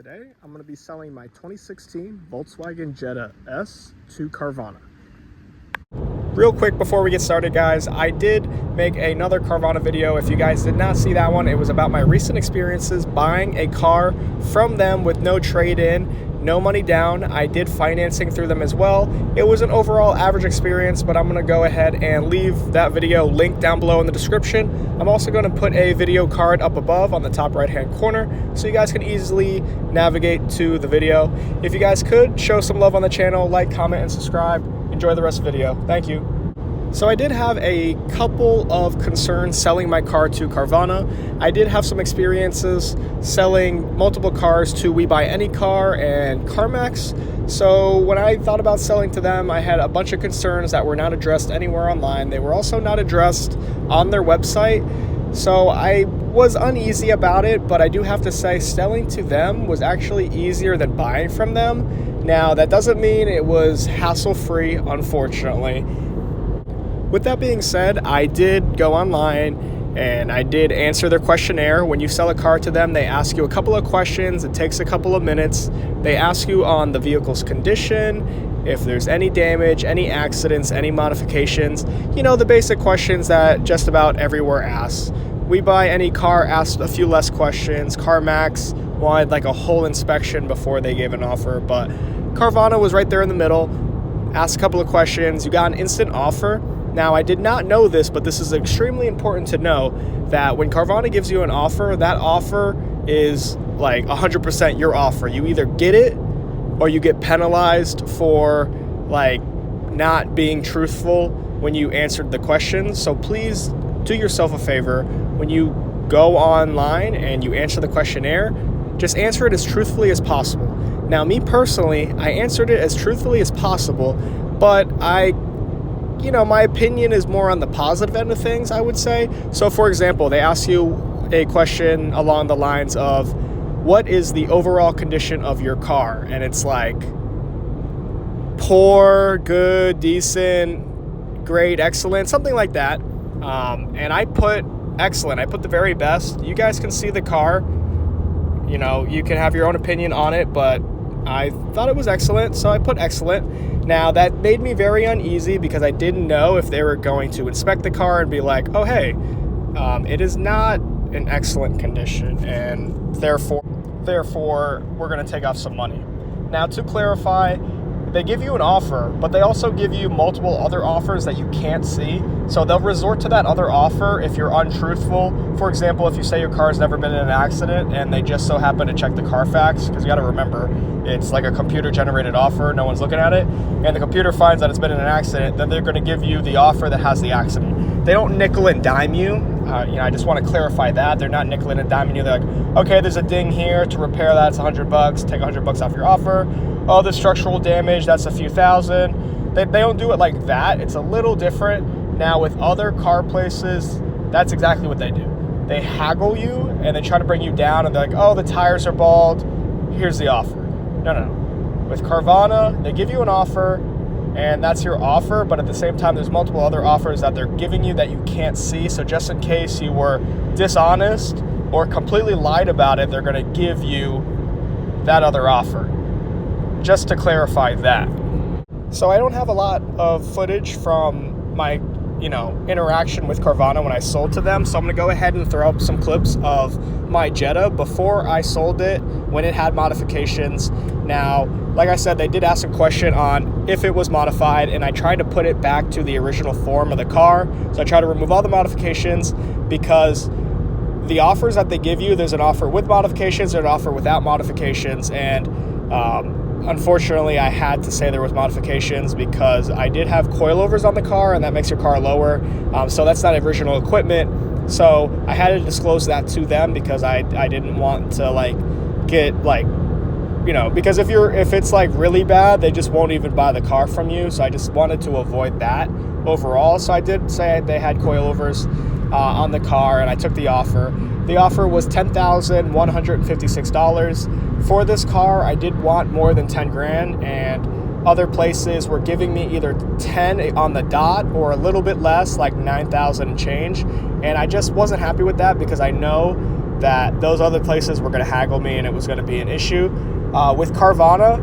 Today, I'm going to be selling my 2016 Volkswagen Jetta S to Carvana. Real quick before we get started, guys, I did make another Carvana video. If you guys did not see that one, it was about my recent experiences buying a car from them with no trade-in, no money down. I did financing through them as well. It was an overall average experience, but I'm going to go ahead and leave that video linked down below in the description. I'm also going to put a video card up above on the top right-hand corner so you guys can easily navigate to the video. If you guys could, show some love on the channel, like, comment, and subscribe. Enjoy the rest of the video. Thank you. So I did have a couple of concerns selling my car to Carvana. I did have some experiences selling multiple cars to WeBuyAnyCar and CarMax. So when I thought about selling to them, I had a bunch of concerns that were not addressed anywhere online. They were also not addressed on their website. So I was uneasy about it, but I do have to say selling to them was actually easier than buying from them. Now, that doesn't mean it was hassle-free, unfortunately. With that being said, I did go online and I did answer their questionnaire. When you sell a car to them, they ask you a couple of questions. It takes a couple of minutes. They ask you on the vehicle's condition, if there's any damage, any accidents, any modifications, you know, the basic questions that just about everywhere asks. WeBuyAnyCar asked a few less questions. CarMax wanted like a whole inspection before they gave an offer, but Carvana was right there in the middle. Asked a couple of questions. You got an instant offer. Now, I did not know this, but this is extremely important to know that when Carvana gives you an offer, that offer is like 100% your offer. You either get it or you get penalized for like not being truthful when you answered the questions. So please do yourself a favor. When you go online and you answer the questionnaire, just answer it as truthfully as possible. Now, me personally, I answered it as truthfully as possible, but my opinion is more on the positive end of things, I would say. So, for example, they ask you a question along the lines of, what is the overall condition of your car? And it's like, poor, good, decent, great, excellent, something like that. And I put excellent. I put the very best. You guys can see the car. You know, you can have your own opinion on it, but I thought it was excellent, so I put excellent. Now, that made me very uneasy because I didn't know if they were going to inspect the car and be like, oh, hey, it is not in excellent condition, and therefore, we're going to take off some money. Now, to clarify, they give you an offer, but they also give you multiple other offers that you can't see. So they'll resort to that other offer if you're untruthful. For example, if you say your car's never been in an accident and they just so happen to check the Carfax, because you got to remember, it's like a computer-generated offer, no one's looking at it, and the computer finds that it's been in an accident, then they're going to give you the offer that has the accident. They don't nickel and dime you. I just want to clarify that. They're not nickel and diming you. They're like, okay, there's a ding here. To repair that, it's $100. Take $100 off your offer. Oh, the structural damage, that's a few thousand. They don't do it like that. It's a little different. Now, with other car places, that's exactly what they do. They haggle you, and they try to bring you down, and they're like, oh, the tires are bald. Here's the offer. No. With Carvana, they give you an offer, and that's your offer, but at the same time, there's multiple other offers that they're giving you that you can't see. So just in case you were dishonest or completely lied about it, they're going to give you that other offer. Just to clarify that. So I don't have a lot of footage from my, interaction with Carvana when I sold to them. So I'm going to go ahead and throw up some clips of my Jetta before I sold it, when it had modifications. Now, like I said, they did ask a question on if it was modified, and I tried to put it back to the original form of the car. So I tried to remove all the modifications, because the offers that they give you, there's an offer with modifications, there's an offer without modifications, and unfortunately, I had to say there was modifications because I did have coilovers on the car, and that makes your car lower. So that's not original equipment. So I had to disclose that to them because I didn't want to because if it's like really bad, they just won't even buy the car from you. So I just wanted to avoid that overall. So I did say they had coilovers on the car, and I took the offer. The offer was $10,156. For this car, I did want more than 10 grand, and other places were giving me either 10 on the dot or a little bit less, like 9,000 and change. And I just wasn't happy with that because I know that those other places were going to haggle me and it was going to be an issue. With Carvana,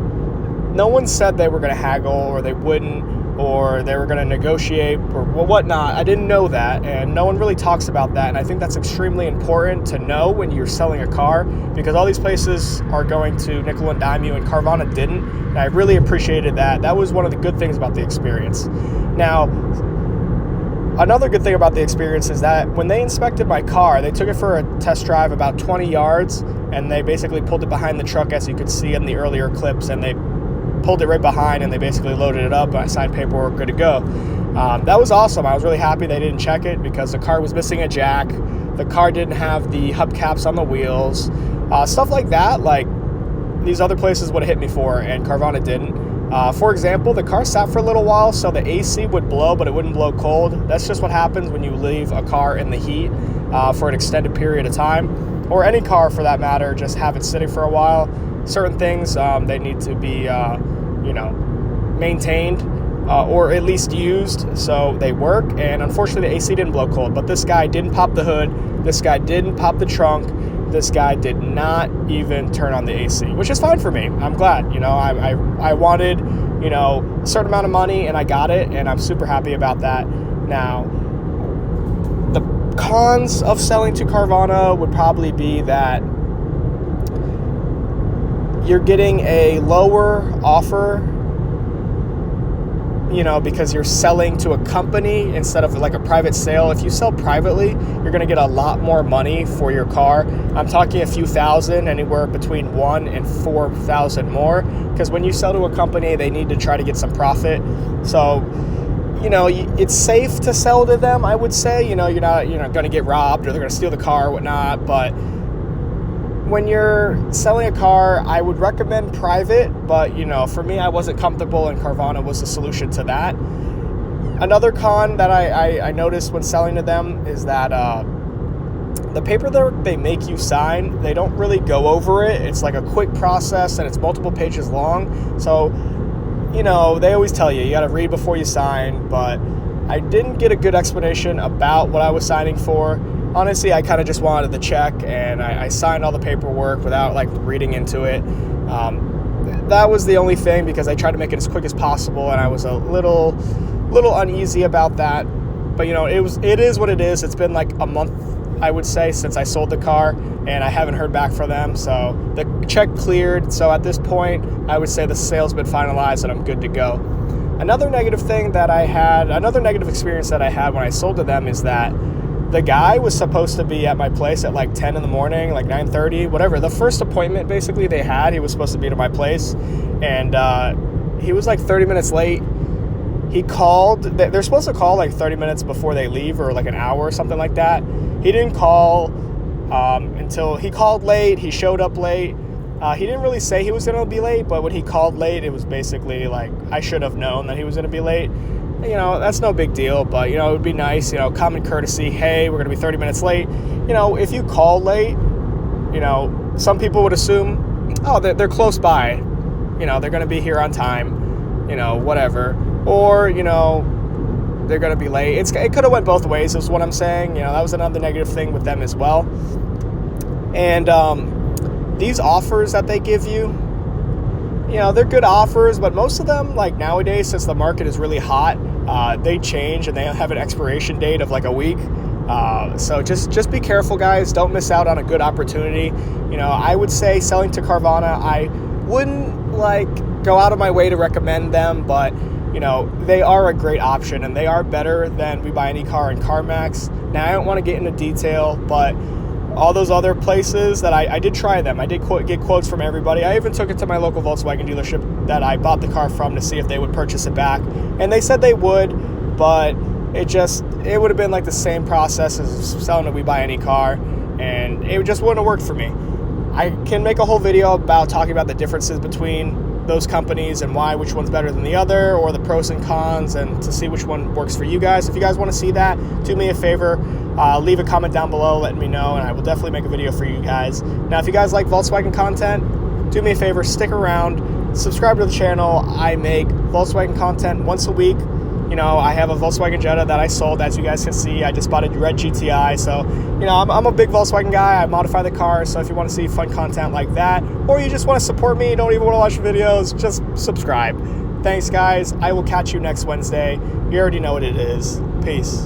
no one said they were going to haggle or they wouldn't, or they were going to negotiate or whatnot. I didn't know that, and no one really talks about that, and I think that's extremely important to know when you're selling a car, because all these places are going to nickel and dime you, and Carvana didn't, and I really appreciated that. That was one of the good things about the experience. Now, another good thing about the experience is that when they inspected my car, they took it for a test drive about 20 yards, and they basically pulled it behind the truck, as you could see in the earlier clips, and they pulled it right behind and they basically loaded it up. I signed paperwork, good to go. That was awesome. I was really happy they didn't check it because the car was missing a jack. The car didn't have the hubcaps on the wheels. Stuff like that, like these other places would have hit me for, and Carvana didn't. For example, the car sat for a little while, so the AC would blow, but it wouldn't blow cold. That's just what happens when you leave a car in the heat for an extended period of time, or any car for that matter, just have it sitting for a while. Certain things, they need to be, maintained or at least used so they work. And unfortunately, the AC didn't blow cold. But this guy didn't pop the hood. This guy didn't pop the trunk. This guy did not even turn on the AC, which is fine for me. I'm glad. I wanted, a certain amount of money, and I got it, and I'm super happy about that. Now, the cons of selling to Carvana would probably be that you're getting a lower offer, because you're selling to a company instead of like a private sale. If you sell privately, you're going to get a lot more money for your car. I'm talking a few thousand, anywhere between $1,000 and $4,000 more, because when you sell to a company, they need to try to get some profit. So, it's safe to sell to them, I would say. You're not going to get robbed or they're going to steal the car or whatnot, but when you're selling a car, I would recommend private, but for me, I wasn't comfortable, and Carvana was the solution to that. Another con that I noticed when selling to them is that the paperwork they make you sign, they don't really go over it. It's like a quick process, and it's multiple pages long. So, they always tell you got to read before you sign, but I didn't get a good explanation about what I was signing for. Honestly, I kind of just wanted the check, and I signed all the paperwork without reading into it. That was the only thing, because I tried to make it as quick as possible, and I was a little uneasy about that. But it is what it is. It's been like a month, I would say, since I sold the car, and I haven't heard back from them. So the check cleared. So at this point, I would say the sale's been finalized and I'm good to go. Another negative experience that I had when I sold to them is that the guy was supposed to be at my place at 10 in the morning, 9:30, whatever. The first appointment basically they had, he was supposed to be to my place, and he was 30 minutes late. He called. They're supposed to call 30 minutes before they leave, or an hour or something like that. He didn't call until he called late. He showed up late. He didn't really say he was going to be late, but when he called late, it was basically I should have known that he was going to be late. That's no big deal, but, it would be nice, common courtesy. Hey, we're going to be 30 minutes late. If you call late, some people would assume, oh, they're close by. They're going to be here on time, whatever. Or, they're going to be late. It could have went both ways is what I'm saying. That was another negative thing with them as well. And these offers that they give you, they're good offers, but most of them, nowadays, since the market is really hot, they change and they have an expiration date of a week. So just be careful, guys. Don't miss out on a good opportunity. I would say selling to Carvana, I wouldn't go out of my way to recommend them, but they are a great option, and they are better than WeBuyAnyCar and CarMax. Now, I don't want to get into detail, but all those other places that I did try them. I did get quotes from everybody. I even took it to my local Volkswagen dealership that I bought the car from to see if they would purchase it back. And they said they would, but it would have been the same process as selling a WeBuyAnyCar, and it just wouldn't have worked for me. I can make a whole video about talking about the differences between those companies and which one's better than the other, or the pros and cons, and to see which one works for you guys. If you guys want to see that, do me a favor, leave a comment down below letting me know, and I will definitely make a video for you guys. Now, if you guys like Volkswagen content, do me a favor, stick around, subscribe to the channel. I make Volkswagen content once a week. You know, I have a Volkswagen Jetta that I sold, as you guys can see. I just bought a red GTI, so, you know, I'm a big Volkswagen guy. I modify the car, so if you want to see fun content like that, or you just want to support me, don't even want to watch videos, just subscribe. Thanks, guys. I will catch you next Wednesday. You already know what it is. Peace.